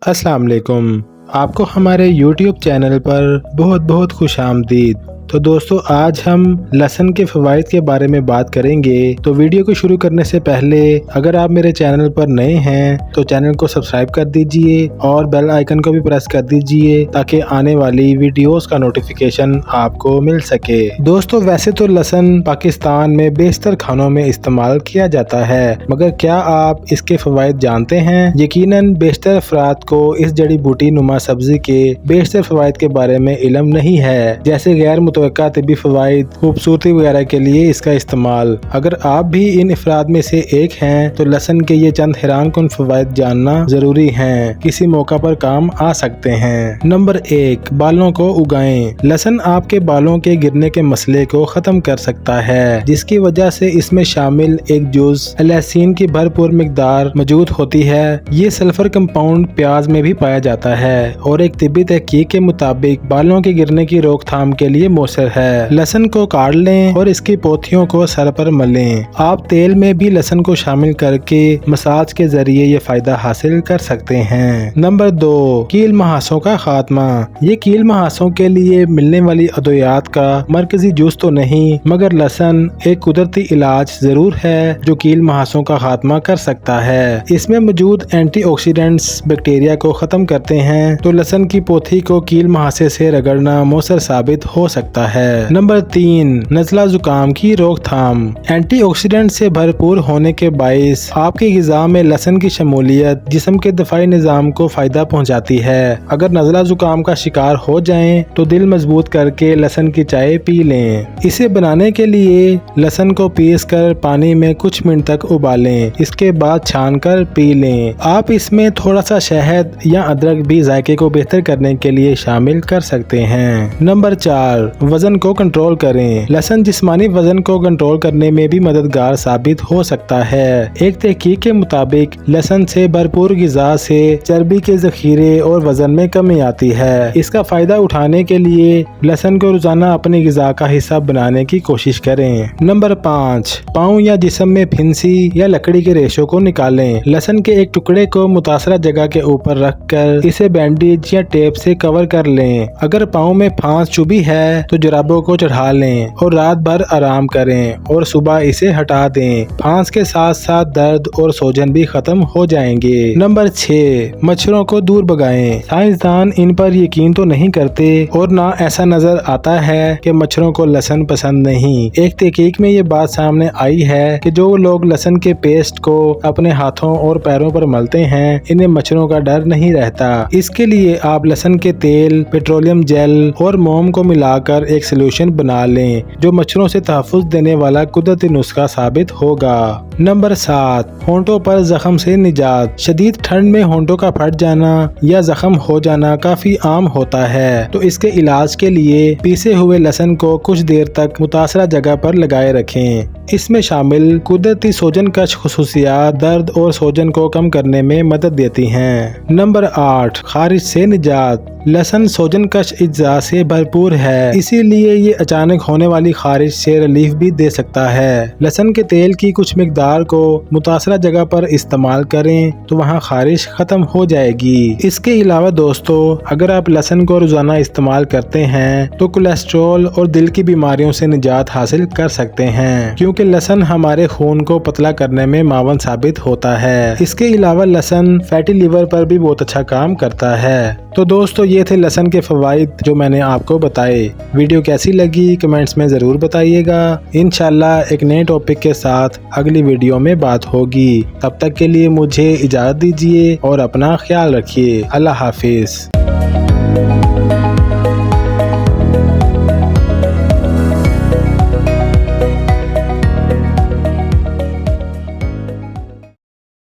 अस्सलाम वालेकुम। आपको हमारे YouTube चैनल पर बहुत बहुत खुश आमदीद। तो दोस्तों, आज हम लहसुन के फ़वाइद के बारे में बात करेंगे। तो वीडियो को शुरू करने से पहले अगर आप मेरे चैनल पर नए हैं तो चैनल को सब्सक्राइब कर दीजिए और बेल आइकन को भी प्रेस कर दीजिए ताकि आने वाली वीडियोस का नोटिफिकेशन आपको मिल सके। दोस्तों, वैसे तो लहसुन पाकिस्तान में बेशतर खानों में इस्तेमाल किया जाता है, मगर क्या आप इसके फ़वाइद जानते हैं? यकीनन बेशतर अफराद को इस जड़ी बूटी नुमा सब्जी के बेशतर फ़वाइद के बारे में इल्म नहीं है, जैसे गैर मुतवक्का तिब्बी फ़वाइद, खूबसूरती वगैरह के लिए इसका इस्तेमाल। अगर आप भी इन अफराद में से एक हैं तो लहसुन के ये चंद हैरान कुन फ़वाइद जानना जरूरी हैं, किसी मौका पर काम आ सकते हैं। नंबर 1, बालों को उगाएं। लहसुन आपके बालों के गिरने के मसले को ख़त्म कर सकता है, जिसकी वजह से इसमें शामिल एक जुज़ एलैसीन की भरपूर मिकदार मौजूद होती है। ये सल्फर कंपाउंड प्याज में भी पाया जाता है और एक तिब्बी तहकीक के मुताबिक बालों के गिरने की रोकथाम के लिए मौसर है। लहसुन को काट लें और इसकी पोथियों को सर पर मलें। आप तेल में भी लहसुन को शामिल करके मसाज के जरिए ये फायदा हासिल कर सकते हैं। नंबर 2, कील महासों का खात्मा। ये कील महासों के लिए मिलने वाली अद्वियात का मरकजी जुज तो नहीं, मगर लहसुन एक कुदरती इलाज जरूर है जो कील महासों का खात्मा कर सकता है। इसमें मौजूद एंटीऑक्सीडेंट्स बैक्टीरिया को खत्म करते हैं, तो लहसुन की पोथी को कील महासे से रगड़ना मौसर साबित हो सकता है। नंबर 3, नज़ला जुकाम की रोकथाम। एंटीऑक्सीडेंट से भरपूर होने के बाइस आपकी ग़िज़ा में लहसुन की शमूलियत जिस्म के दफ़ाई निज़ाम को फायदा पहुंचाती है। अगर नज़ला जुकाम का शिकार हो जाएं तो दिल मजबूत करके लहसुन की चाय पी लें। इसे बनाने के लिए लहसुन को पीस कर पानी में कुछ मिनट तक उबालें, इसके बाद छान कर पी लें। आप इसमें थोड़ा सा शहद या अदरक भी जायके को बेहतर करने के लिए शामिल कर सकते हैं। नंबर 4, वजन को कंट्रोल करें। लहसुन जिस्मानी वजन को कंट्रोल करने में भी मददगार साबित हो सकता है। एक तहकीक के मुताबिक लहसुन से भरपूर ग़िज़ा से चर्बी के ज़ख़ीरे और वजन में कमी आती है। इसका फायदा उठाने के लिए लहसुन को रोजाना अपनी ग़िज़ा का हिस्सा बनाने की कोशिश करें। नंबर 5, पाँव या जिस्म में फिंसी या लकड़ी के रेशों को निकालें। लहसुन के एक टुकड़े को मुतासरा जगह के ऊपर रख कर इसे बैंडेज या टेप से कवर कर लें। अगर पाँव में फांस चुभी है तो जुराबों को चढ़ा लें और रात भर आराम करें और सुबह इसे हटा दें। फांस के साथ साथ दर्द और सूजन भी खत्म हो जाएंगे। नंबर 6, मच्छरों को दूर भगाएं। साइंसदान इन पर यकीन तो नहीं करते और ना ऐसा नजर आता है कि मच्छरों को लहसुन पसंद नहीं। एक तहकीक में ये बात सामने आई है कि जो लोग लहसुन के पेस्ट को अपने हाथों और पैरों पर मलते हैं, इन्हें मच्छरों का डर नहीं रहता। इसके लिए आप लहसुन के तेल, पेट्रोलियम जेल और मोम को मिलाकर एक सोल्यूशन बना लें जो मच्छरों से तहफ़्फ़ुज़ देने वाला कुदरती नुस्खा साबित होगा। नंबर 7, होंठों पर जख्म से निजात। शदीद ठंड में होंठों का फट जाना या जख्म हो जाना काफी आम होता है, तो इसके इलाज के लिए पीसे हुए लहसुन को कुछ देर तक मुतासरा जगह पर लगाए रखें। इसमें शामिल कुदरती सोजन कश खुसूसियात दर्द और सोजन को कम करने में मदद देती हैं। नंबर 8, खारिश से निजात। लहसुन सोजन कश अज्जा से भरपूर है, इसीलिए ये अचानक होने वाली खारिश से रिलीफ भी दे सकता है। लहसुन के तेल की कुछ मिकदार को मुतासरा जगह पर इस्तेमाल करें तो वहाँ खारिश खत्म हो जाएगी। इसके अलावा दोस्तों, अगर आप लहसुन को रोजाना इस्तेमाल करते हैं तो कोलेस्ट्रॉल और दिल की बीमारियों से निजात हासिल कर सकते हैं, क्योंकि लहसुन हमारे खून को पतला करने में मावन साबित होता है। इसके अलावा लहसुन फैटी लीवर पर भी बहुत अच्छा काम करता है। तो दोस्तों, ये थे लहसुन के फ़वाइद जो मैंने आपको बताए। वीडियो कैसी लगी कमेंट्स में ज़रूर बताइएगा। इंशाल्लाह एक नए टॉपिक के साथ अगली वीडियो में बात होगी। तब तक के लिए मुझे इजाज़त दीजिए और अपना ख्याल रखिए। अल्लाह हाफिज़।